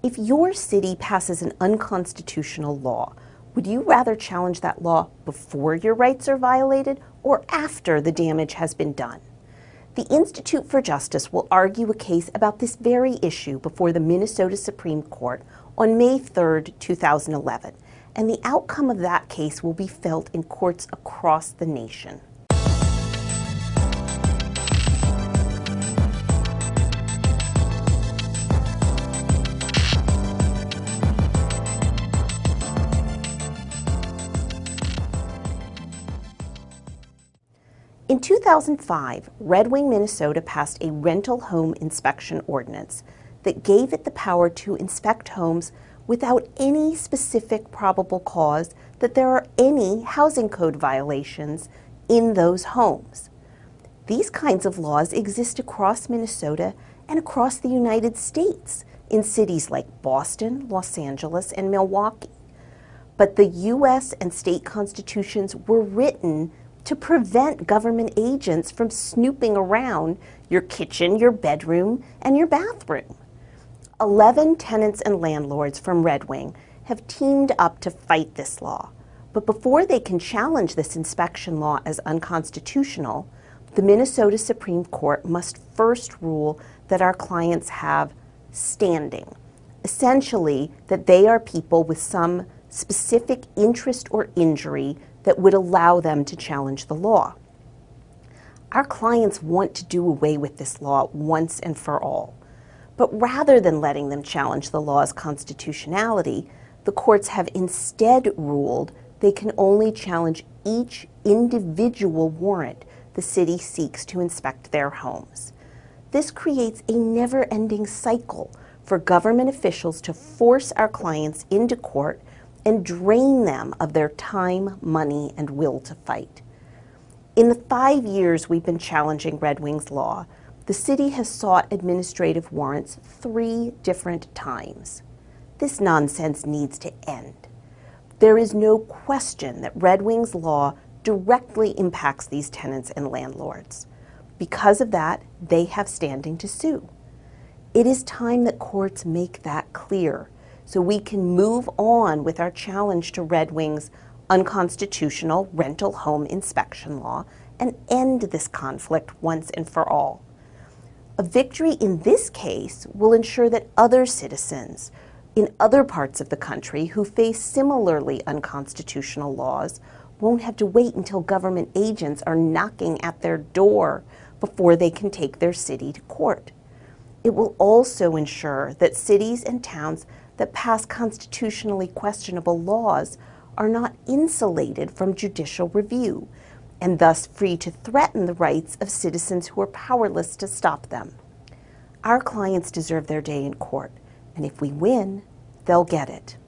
If your city passes an unconstitutional law, would you rather challenge that law before your rights are violated or after the damage has been done? The Institute for Justice will argue a case about this very issue before the Minnesota Supreme Court on May 3, 2011, and the outcome of that case will be felt in courts across the nation. In 2005, Red Wing, Minnesota passed a rental home inspection ordinance that gave it the power to inspect homes without any specific probable cause that there are any housing code violations in those homes. These kinds of laws exist across Minnesota and across the United States in cities like Boston, Los Angeles, and Milwaukee. But the U.S. and state constitutions were written to prevent government agents from snooping around your kitchen, your bedroom, and your bathroom. 11 tenants and landlords from Red Wing have teamed up to fight this law. But before they can challenge this inspection law as unconstitutional, the Minnesota Supreme Court must first rule that our clients have standing. Essentially, that they are people with some specific interest or injury that would allow them to challenge the law. Our clients want to do away with this law once and for all. But rather than letting them challenge the law's constitutionality, the courts have instead ruled they can only challenge each individual warrant the city seeks to inspect their homes. This creates a never-ending cycle for government officials to force our clients into court and drain them of their time, money, and will to fight. In the 5 years we've been challenging Red Wing's law, the city has sought administrative warrants 3 different times. This nonsense needs to end. There is no question that Red Wing's law directly impacts these tenants and landlords. Because of that, they have standing to sue. It is time that courts make that clear, so we can move on with our challenge to Red Wing's unconstitutional rental home inspection law and end this conflict once and for all. A victory in this case will ensure that other citizens in other parts of the country who face similarly unconstitutional laws won't have to wait until government agents are knocking at their door before they can take their city to court. It will also ensure that cities and towns that pass constitutionally questionable laws are not insulated from judicial review, and thus free to threaten the rights of citizens who are powerless to stop them. Our clients deserve their day in court, and if we win, they'll get it.